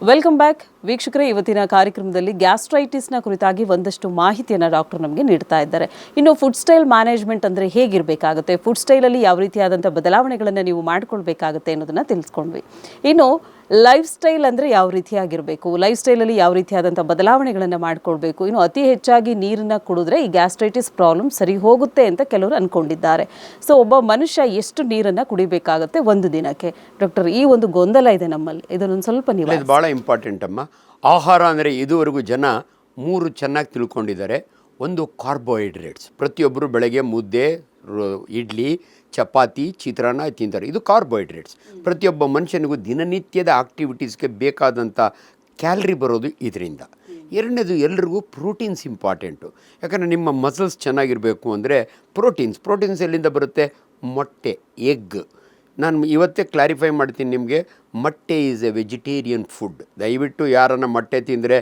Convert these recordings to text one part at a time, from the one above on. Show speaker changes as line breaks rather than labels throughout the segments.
Welcome back ವೀಕ್ಷಕರೇ. ಇವತ್ತಿನ ಕಾರ್ಯಕ್ರಮದಲ್ಲಿ ಗ್ಯಾಸ್ಟ್ರೈಟಿಸ್ನ ಕುರಿತಾಗಿ ಒಂದಷ್ಟು ಮಾಹಿತಿಯನ್ನು ಡಾಕ್ಟರ್ ನಮಗೆ ನೀಡ್ತಾ ಇದ್ದಾರೆ. ಇನ್ನು ಫುಡ್ ಸ್ಟೈಲ್ ಮ್ಯಾನೇಜ್ಮೆಂಟ್ ಅಂದರೆ ಹೇಗಿರಬೇಕಾಗುತ್ತೆ, ಫುಡ್ ಸ್ಟೈಲಲ್ಲಿ ಯಾವ ರೀತಿಯಾದಂಥ ಬದಲಾವಣೆಗಳನ್ನು ನೀವು ಮಾಡ್ಕೊಳ್ಬೇಕಾಗುತ್ತೆ ಅನ್ನೋದನ್ನು ತಿಳಿಸ್ಕೊಂಡ್ವಿ. ಇನ್ನು ಲೈಫ್ ಸ್ಟೈಲ್ ಅಂದರೆ ಯಾವ ರೀತಿಯಾಗಿರಬೇಕು, ಲೈಫ್ ಸ್ಟೈಲಲ್ಲಿ ಯಾವ ರೀತಿಯಾದಂಥ ಬದಲಾವಣೆಗಳನ್ನು ಮಾಡ್ಕೊಳ್ಬೇಕು, ಇನ್ನು ಅತಿ ಹೆಚ್ಚಾಗಿ ನೀರನ್ನು ಕುಡಿದ್ರೆ ಈ ಗ್ಯಾಸ್ಟ್ರೈಟಿಸ್ ಪ್ರಾಬ್ಲಮ್ ಸರಿ ಹೋಗುತ್ತೆ ಅಂತ ಕೆಲವರು ಅಂದ್ಕೊಂಡಿದ್ದಾರೆ. ಸೊ ಒಬ್ಬ ಮನುಷ್ಯ ಎಷ್ಟು ನೀರನ್ನು ಕುಡಿಬೇಕಾಗುತ್ತೆ ಒಂದು ದಿನಕ್ಕೆ? ಡಾಕ್ಟರ್, ಈ ಒಂದು ಗೊಂದಲ ಇದೆ ನಮ್ಮಲ್ಲಿ, ಇದನ್ನೊಂದು ಸ್ವಲ್ಪ ನೀವು.
ಇದು ಭಾಳ ಇಂಪಾರ್ಟೆಂಟ್ ಅಮ್ಮ. ಆಹಾರ ಅಂದರೆ ಇದುವರೆಗೂ ಜನ ಮೂರು ಚೆನ್ನಾಗಿ ತಿಳ್ಕೊಂಡಿದ್ದಾರೆ. ಒಂದು ಕಾರ್ಬೋಹೈಡ್ರೇಟ್ಸ್, ಪ್ರತಿಯೊಬ್ಬರು ಬೆಳಗ್ಗೆ ಮುದ್ದೆ, ಇಡ್ಲಿ, ಚಪಾತಿ, ಚಿತ್ರಾನ್ನ ತಿಂತಾರೆ. ಇದು ಕಾರ್ಬೋಹೈಡ್ರೇಟ್ಸ್. ಪ್ರತಿಯೊಬ್ಬ ಮನುಷ್ಯನಿಗೂ ದಿನನಿತ್ಯದ ಆಕ್ಟಿವಿಟೀಸ್ಗೆ ಬೇಕಾದಂಥ ಕ್ಯಾಲ್ರಿ ಬರೋದು ಇದರಿಂದ. ಎರಡನೇದು, ಎಲ್ರಿಗೂ ಪ್ರೋಟೀನ್ಸ್ ಇಂಪಾರ್ಟೆಂಟು. ಯಾಕಂದರೆ ನಿಮ್ಮ ಮಸಲ್ಸ್ ಚೆನ್ನಾಗಿರಬೇಕು ಅಂದರೆ ಪ್ರೋಟೀನ್ಸ್ ಎಲ್ಲಿಂದ ಬರುತ್ತೆ? ಮೊಟ್ಟೆ, ಎಗ್. ನಾನು ಇವತ್ತೇ ಕ್ಲಾರಿಫೈ ಮಾಡ್ತೀನಿ ನಿಮಗೆ, ಮೊಟ್ಟೆ ಈಸ್ ಎ ವೆಜಿಟೇರಿಯನ್ ಫುಡ್. ದಯವಿಟ್ಟು ಯಾರನ್ನು ಮೊಟ್ಟೆ ತಿಂದರೆ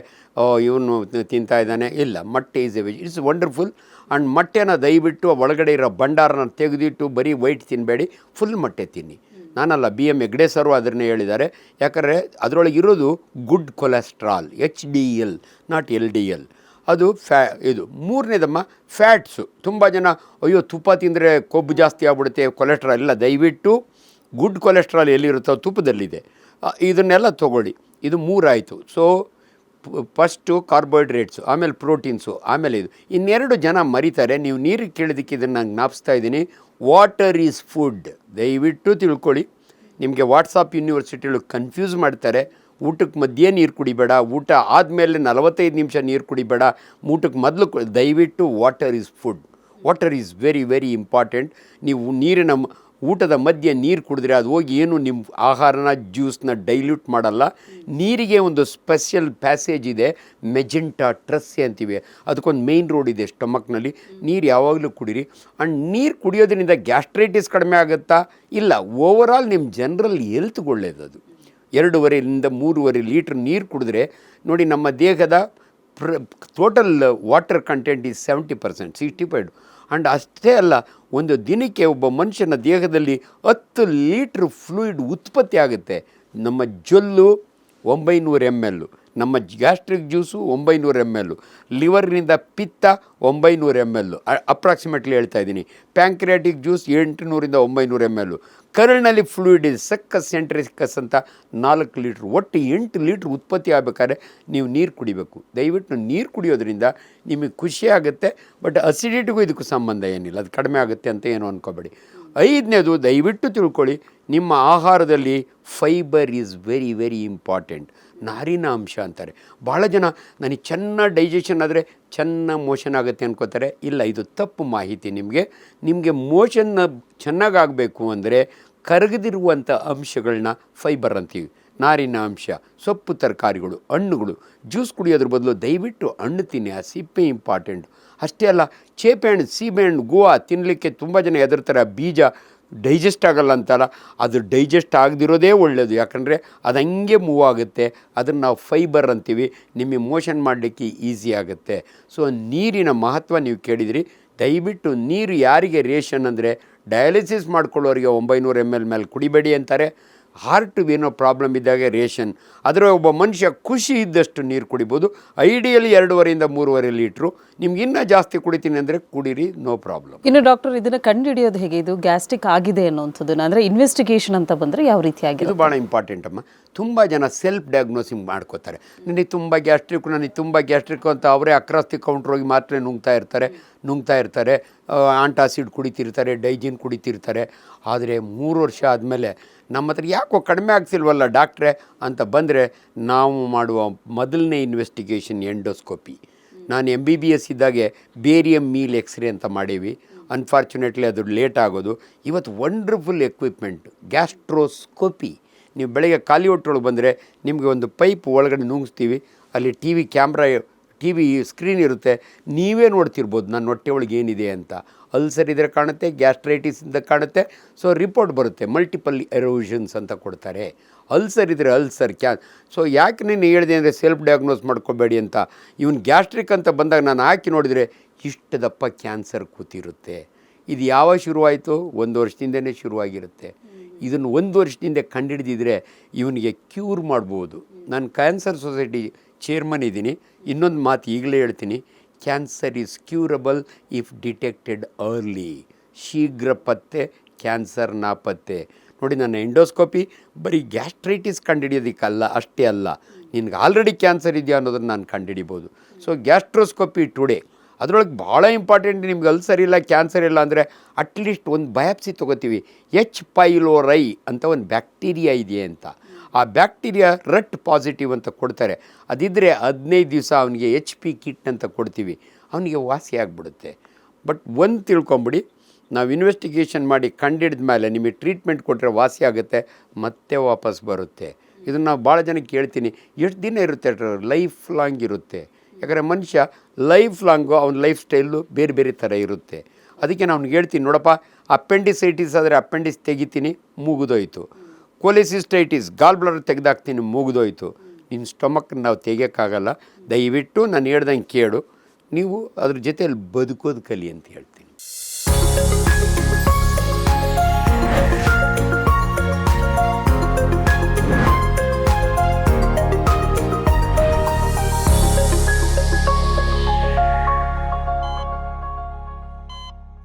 ಇವನು ತಿಂತಾ ಇದ್ದಾನೆ, ಇಲ್ಲ. ಮೊಟ್ಟೆ is a it's wonderful. And ಮೊಟ್ಟೆನ ದಯವಿಟ್ಟು ಒಳಗಡೆ ಇರೋ ಭಂಡಾರನ ತೆಗೆದಿಟ್ಟು ಬರೀ ವೈಟ್ ತಿನ್ನಬೇಡಿ, ಫುಲ್ ಮೊಟ್ಟೆ ತಿನ್ನಿ. ನಾನಲ್ಲ, BM ಹೆಗ್ಡೆಸರು ಅದನ್ನೇ ಹೇಳಿದ್ದಾರೆ. ಯಾಕಂದರೆ ಅದರೊಳಗೆ ಇರೋದು good cholesterol, HDL, not LDL. ಅದು ಇದು ಮೂರನೇದಮ್ಮ ಫ್ಯಾಟ್ಸು. ತುಂಬ ಜನ ಅಯ್ಯೋ ತುಪ್ಪ ತಿಂದರೆ ಕೊಬ್ಬು ಜಾಸ್ತಿ ಆಗ್ಬಿಡುತ್ತೆ, ಕೊಲೆಸ್ಟ್ರಾಲ್. ಇಲ್ಲ, ದಯವಿಟ್ಟು ಗುಡ್ ಕೊಲೆಸ್ಟ್ರಾಲ್ ಎಲ್ಲಿರುತ್ತೋ ತುಪ್ಪದಲ್ಲಿದೆ, ಇದನ್ನೆಲ್ಲ ತೊಗೊಳ್ಳಿ. ಇದು ಮೂರಾಯಿತು. ಸೊ ಫಸ್ಟು ಕಾರ್ಬೋಹೈಡ್ರೇಟ್ಸು, ಆಮೇಲೆ ಪ್ರೋಟೀನ್ಸು, ಆಮೇಲೆ ಇದು. ಇನ್ನೆರಡು ಜನ ಮರಿತಾರೆ. ನೀವು ನೀರಿಗೆ ಕೇಳಿದ್ದಕ್ಕೆ ಇದನ್ನು ನಾನು ಜ್ಞಾಪಿಸ್ತಾ ಇದ್ದೀನಿ. Water is food. ದಯವಿಟ್ಟು ತಿಳ್ಕೊಳ್ಳಿ. ನಿಮಗೆ ವಾಟ್ಸಪ್ ಯೂನಿವರ್ಸಿಟಿಗಳು ಕನ್ಫ್ಯೂಸ್ ಮಾಡ್ತಾರೆ. ಊಟಕ್ಕೆ ಮಧ್ಯೆ ನೀರು ಕುಡಿಬೇಡ, ಊಟ ಆದಮೇಲೆ 45 ನಿಮಿಷ ನೀರು ಕುಡಿಬೇಡ, ಊಟಕ್ಕೆ ಮೊದಲು ದಯವಿಟ್ಟು water is food. Water is very very important. ನೀವು ನೀರಿನ ಊಟದ ಮಧ್ಯೆ ನೀರು ಕುಡಿದ್ರೆ ಅದು ಹೋಗಿ ಏನು ನಿಮ್ಮ ಆಹಾರನ, ಜ್ಯೂಸ್ನ ಡೈಲ್ಯೂಟ್ ಮಾಡಲ್ಲ. ನೀರಿಗೆ ಒಂದು ಸ್ಪೆಷಲ್ ಪ್ಯಾಸೇಜ್ ಇದೆ, ಮೆಜೆಂಟಾ ಟ್ರಸ್ಸೆ ಅಂತೀವಿ. ಅದಕ್ಕೊಂದು ಮೇಯ್ನ್ ರೋಡ್ ಇದೆ ಸ್ಟಮಕ್ನಲ್ಲಿ. ನೀರು ಯಾವಾಗಲೂ ಕುಡೀರಿ. ಆ್ಯಂಡ್ ನೀರು ಕುಡಿಯೋದ್ರಿಂದ ಗ್ಯಾಸ್ಟ್ರೈಟಿಸ್ ಕಡಿಮೆ ಆಗುತ್ತಾ? ಇಲ್ಲ. ಓವರಾಲ್ ನಿಮ್ಮ ಜನರಲ್ ಹೆಲ್ತ್ಗೆ ಒಳ್ಳೆಯದು. 2.5-3 ಲೀಟ್ರ್ ನೀರು ಕುಡಿದ್ರೆ ನೋಡಿ, ನಮ್ಮ ದೇಹದ total water content is 70%, 65. And ಅಷ್ಟೇ ಅಲ್ಲ, ಒಂದು ದಿನಕ್ಕೆ ಒಬ್ಬ ಮನುಷ್ಯನ ದೇಹದಲ್ಲಿ 10 ಲೀಟ್ರ್ ಫ್ಲೂಯಿಡ್ ಉತ್ಪತ್ತಿ ಆಗುತ್ತೆ. ನಮ್ಮ ಜೊಲ್ಲು 900 ml, ನಮ್ಮ ಗ್ಯಾಸ್ಟ್ರಿಕ್ ಜ್ಯೂಸು 900 ml, ಲಿವರ್ನಿಂದ ಪಿತ್ತ 900 ml, ಅಪ್ರಾಕ್ಸಿಮೇಟ್ಲಿ ಹೇಳ್ತಾ ಇದ್ದೀನಿ. Pancreatic juice 800-900 ml. ಕರಳ್ನಲ್ಲಿ ಫ್ಲೂಯಿಡ್ ಇದೆ, ಸಕ್ಕಸ್ ಸೆಂಟ್ರಿಕಸ್ ಅಂತ 4 ಲೀಟ್ರ್, ಒಟ್ಟು 8 ಲೀಟ್ರ್ ಉತ್ಪತ್ತಿ ಆಗಬೇಕಾದ್ರೆ ನೀವು ನೀರು ಕುಡಿಬೇಕು. ದಯವಿಟ್ಟು ನೀರು ಕುಡಿಯೋದ್ರಿಂದ ನಿಮಗೆ ಖುಷಿ ಆಗುತ್ತೆ. ಬಟ್ ಅಸಿಡಿಟಿಗೂ ಇದಕ್ಕೂ ಸಂಬಂಧ ಏನಿಲ್ಲ, ಅದು ಕಡಿಮೆ ಆಗುತ್ತೆ ಅಂತ ಏನೂ ಅಂದ್ಕೋಬೇಡಿ. 5ನೇದು, ದಯವಿಟ್ಟು ತಿಳ್ಕೊಳ್ಳಿ, ನಿಮ್ಮ ಆಹಾರದಲ್ಲಿ fibre is very very important. ನಾರಿನ ಅಂಶ ಅಂತಾರೆ. ಭಾಳ ಜನ ನನಗೆ ಚೆನ್ನಾಗಿ ಡೈಜೆಷನ್ ಆದರೆ ಚೆನ್ನಾಗಿ ಮೋಷನ್ ಆಗುತ್ತೆ ಅನ್ಕೋತಾರೆ. ಇಲ್ಲ, ಇದು ತಪ್ಪು ಮಾಹಿತಿ. ನಿಮಗೆ ಮೋಷನ್ನ ಚೆನ್ನಾಗಾಗಬೇಕು ಅಂದರೆ ಕರಗದಿರುವಂಥ ಅಂಶಗಳನ್ನ ಫೈಬರ್ ಅಂತೀವಿ. ನಾರಿನ ಅಂಶ, ಸೊಪ್ಪು, ತರಕಾರಿಗಳು, ಹಣ್ಣುಗಳು. ಜ್ಯೂಸ್ ಕುಡಿಯೋದ್ರ ಬದಲು ದಯವಿಟ್ಟು ಹಣ್ಣು ತಿನ್ನಿ, ಆ ಸಿಪ್ಪೆ ಇಂಪಾರ್ಟೆಂಟ್. ಅಷ್ಟೇ ಅಲ್ಲ, ಚೇಪೆಹಣ್ಣು, ಸೀಬೆಹಣ್ಣು, ಗೋವಾ ತಿನ್ನಲಿಕ್ಕೆ ತುಂಬ ಜನ ಹೆದರ್ತಾರೆ. ಆ ಬೀಜ ಡೈಜೆಸ್ಟ್ ಆಗಲ್ಲ ಅಂತಲ್ಲ, ಅದು ಡೈಜೆಸ್ಟ್ ಆಗದಿರೋದೇ ಒಳ್ಳೆಯದು. ಯಾಕಂದರೆ ಅದು ಹಂಗೆ ಮೂವ್ ಆಗುತ್ತೆ. ಅದನ್ನು ನಾವು ಫೈಬರ್ ಅಂತೀವಿ. ನಿಮಗೆ ಮೋಷನ್ ಮಾಡಲಿಕ್ಕೆ ಈಸಿ ಆಗುತ್ತೆ. ಸೊ ನೀರಿನ ಮಹತ್ವ ನೀವು ಕೇಳಿದಿರಿ. ದಯವಿಟ್ಟು ನೀರು ಯಾರಿಗೆ ರೇಷನ್ ಅಂದರೆ ಡಯಾಲಿಸಿಸ್ ಮಾಡ್ಕೊಳ್ಳೋರಿಗೆ 900 ml ಮೇಲೆ ಕುಡಿಬೇಡಿ ಅಂತಾರೆ. ಹಾರ್ಟ್ ಏನೋ ಪ್ರಾಬ್ಲಮ್ ಇದ್ದಾಗ ರೇಷನ್. ಆದರೆ ಒಬ್ಬ ಮನುಷ್ಯ ಖುಷಿ ಇದ್ದಷ್ಟು ನೀರು ಕುಡಿಬೋದು. Ideally 2.5-3 litre. ನಿಮ್ಗೆ ಇನ್ನೂ ಜಾಸ್ತಿ ಕುಡಿತೀನಿ ಅಂದರೆ ಕುಡೀರಿ, ನೋ ಪ್ರಾಬ್ಲಮ್.
ಇನ್ನು ಡಾಕ್ಟರ್, ಇದನ್ನು ಕಂಡುಹಿಡಿಯೋದು ಹೇಗೆ, ಇದು ಗ್ಯಾಸ್ಟ್ರಿಕ್ ಆಗಿದೆ ಅನ್ನೋಂಥದ್ದನ್ನು? ಅಂದರೆ ಇನ್ವೆಸ್ಟಿಗೇಷನ್ ಅಂತ ಬಂದರೆ ಯಾವ ರೀತಿಯಾಗಿ?
ಇದು ಭಾಳ ಇಂಪಾರ್ಟೆಂಟ್ ಅಮ್ಮ. ತುಂಬ ಜನ ಸೆಲ್ಫ್ ಡಯಾಗ್ನೋಸಿಂಗ್ ಮಾಡ್ಕೋತಾರೆ. ನನಗೆ ತುಂಬ ಗ್ಯಾಸ್ಟ್ರಿಕ್ಕು ಅಂತ ಅವರೇ ಅಕ್ರಾಸ್ ದಿ ಕೌಂಟ್ರ್ ಹೋಗಿ ಮಾತ್ರೆ ನುಂಗ್ತಾ ಇರ್ತಾರೆ, ಆಂಟಾಸಿಡ್ ಕುಡಿತಿರ್ತಾರೆ, ಡೈಜಿನ್ ಕುಡಿತಿರ್ತಾರೆ. ಆದರೆ 3 ವರ್ಷ ಆದಮೇಲೆ ನಮ್ಮ ಹತ್ರ ಯಾಕೋ ಕಡಿಮೆ ಆಗ್ತಿಲ್ವಲ್ಲ ಡಾಕ್ಟ್ರೇ ಅಂತ ಬಂದರೆ, ನಾವು ಮಾಡುವ ಮೊದಲನೇ ಇನ್ವೆಸ್ಟಿಗೇಷನ್ ಎಂಡೋಸ್ಕೋಪಿ. ನಾನು MBBS ಇದ್ದಾಗೆ ಬೇರಿಯಮ್ ಮೀಲ್ ಎಕ್ಸ್ರೇ ಅಂತ ಮಾಡೀವಿ. ಅನ್ಫಾರ್ಚುನೇಟ್ಲಿ ಅದು ಲೇಟ್ ಆಗೋದು. ಇವತ್ತು ವಂಡರ್ಫುಲ್ ಎಕ್ವಿಪ್ಮೆಂಟ್, ಗ್ಯಾಸ್ಟ್ರೋಸ್ಕೋಪಿ. ನೀವು ಬೆಳಗ್ಗೆ ಖಾಲಿ ಹೊಟ್ಟೆಯೊಳಗೆ ಬಂದರೆ ನಿಮಗೆ ಒಂದು ಪೈಪ್ ಒಳಗಡೆ ನುಂಗಿಸ್ತೀವಿ. ಅಲ್ಲಿ TV ಸ್ಕ್ರೀನ್ ಇರುತ್ತೆ. ನೀವೇ ನೋಡ್ತಿರ್ಬೋದು ನನ್ನ ಹೊಟ್ಟೆ ಒಳಗೆ ಏನಿದೆ ಅಂತ. ಅಲ್ಸರ್ ಇದ್ದರೆ ಕಾಣುತ್ತೆ, ಗ್ಯಾಸ್ಟ್ರೈಟಿಸಿಂದ ಕಾಣುತ್ತೆ. ಸೊ ರಿಪೋರ್ಟ್ ಬರುತ್ತೆ, ಮಲ್ಟಿಪಲ್ ಎರೋಷನ್ಸ್ ಅಂತ ಕೊಡ್ತಾರೆ. ಅಲ್ಸರ್ ಇದ್ದರೆ ಸೊ ಯಾಕೆ ನೀನು ಹೇಳಿದೆ ಅಂದರೆ ಸೆಲ್ಫ್ ಡಯಾಗ್ನೋಸ್ ಮಾಡ್ಕೋಬೇಡಿ ಅಂತ. ಇವನು ಗ್ಯಾಸ್ಟ್ರಿಕ್ ಅಂತ ಬಂದಾಗ ನಾನು ಹಾಕಿ ನೋಡಿದರೆ ಇಷ್ಟು ದಪ್ಪ ಕ್ಯಾನ್ಸರ್ ಕೂತಿರುತ್ತೆ. ಇದು ಯಾವಾಗ ಶುರುವಾಯಿತು? 1 ವರ್ಷದಿಂದನೇ ಶುರುವಾಗಿರುತ್ತೆ. ಇದನ್ನು 1 ವರ್ಷದಿಂದ ಕಂಡುಹಿಡಿದಿದ್ರೆ ಇವನಿಗೆ ಕ್ಯೂರ್ ಮಾಡ್ಬೋದು. ನಾನು ಕ್ಯಾನ್ಸರ್ ಸೊಸೈಟಿ ಚೇರ್ಮನ್ ಇದ್ದೀನಿ. ಇನ್ನೊಂದು ಮಾತು ಈಗಲೇ ಹೇಳ್ತೀನಿ, cancer is curable if detected early. ಶೀಘ್ರ ಪತ್ತೆ ಕ್ಯಾನ್ಸರ್ ನಾಪತ್ತೆ. ನೋಡಿ, ನನ್ನ ಎಂಡೋಸ್ಕೋಪಿ ಬರೀ ಗ್ಯಾಸ್ಟ್ರೈಟಿಸ್ ಕಂಡುಹಿಡಿಯೋದಕ್ಕಲ್ಲ, ಅಷ್ಟೇ ಅಲ್ಲ, ನಿನ್ಗೆ ಆಲ್ರೆಡಿ ಕ್ಯಾನ್ಸರ್ ಇದೆಯಾ ಅನ್ನೋದನ್ನು ನಾನು ಕಂಡುಹಿಡಿಬೋದು. ಸೊ ಗ್ಯಾಸ್ಟ್ರೋಸ್ಕೋಪಿ ಟುಡೇ ಅದರೊಳಗೆ ಭಾಳ ಇಂಪಾರ್ಟೆಂಟ್. ನಿಮ್ಗೆ ಅಲ್ಸರ್ ಇಲ್ಲ, ಕ್ಯಾನ್ಸರ್ ಇಲ್ಲ ಅಂದರೆ ಅಟ್ಲೀಸ್ಟ್ ಒಂದು ಬಯಾಪ್ಸಿ ತೊಗೋತೀವಿ. ಎಚ್ ಪೈಲೋರೈ ಅಂತ ಒಂದು ಬ್ಯಾಕ್ಟೀರಿಯಾ ಇದೆಯೇ ಅಂತ. ಆ ಬ್ಯಾಕ್ಟೀರಿಯಾ ರಟ್ ಪಾಸಿಟಿವ್ ಅಂತ ಕೊಡ್ತಾರೆ. ಅದಿದ್ದರೆ 15 ದಿವಸ ಅವನಿಗೆ HP ಕಿಟ್ ಅಂತ ಕೊಡ್ತೀವಿ, ಅವನಿಗೆ ವಾಸಿ ಆಗಿಬಿಡುತ್ತೆ. ಬಟ್ ಒಂದು ತಿಳ್ಕೊಂಬಿಡಿ, ನಾವು ಇನ್ವೆಸ್ಟಿಗೇಷನ್ ಮಾಡಿ ಕಂಡಿಡಿದ ಮೇಲೆ ನಿಮಗೆ ಟ್ರೀಟ್ಮೆಂಟ್ ಕೊಟ್ಟರೆ ವಾಸಿ ಆಗುತ್ತೆ, ಮತ್ತೆ ವಾಪಸ್ ಬರುತ್ತೆ. ಇದನ್ನು ನಾವು ಭಾಳ ಜನಕ್ಕೆ ಹೇಳ್ತೀನಿ, ಎಷ್ಟು ದಿನ ಇರುತ್ತೆ? ಲೈಫ್ ಲಾಂಗ್ ಇರುತ್ತೆ. ಯಾಕಂದರೆ ಮನುಷ್ಯ ಲೈಫ್ ಲಾಂಗು ಅವನ ಲೈಫ್ ಸ್ಟೈಲು ಬೇರೆ ಬೇರೆ ಥರ ಇರುತ್ತೆ. ಅದಕ್ಕೆ ನಾನು ಹೇಳ್ತೀನಿ, ನೋಡಪ್ಪ, ಅಪೆಂಡಿಸೈಟಿಸ್ ಆದರೆ ಅಪೆಂಡಿಸ್ ತೆಗಿತೀನಿ, ಮುಗಿದೋಯ್ತು. ಕೊಲೆಸಿಸ್ಟೈಟಿಸ್ ಗಾಲ್ ಬ್ಲಾಡರ್ ತೆಗೆದಾಕ್ತೀನಿ, ಮುಗಿದೋಯ್ತು. ನಿನ್ನ ಸ್ಟೊಮಕ್ ನಾವು ತೆಗಿಯೋಕ್ಕಾಗಲ್ಲ. ದಯವಿಟ್ಟು ನಾನು ಹೇಳ್ದಂಗೆ ಕೇಳು, ನೀವು ಅದ್ರ ಜೊತೆಯಲ್ಲಿ ಬದುಕೋದು ಕಲಿ ಅಂತ ಹೇಳ್ತೀನಿ.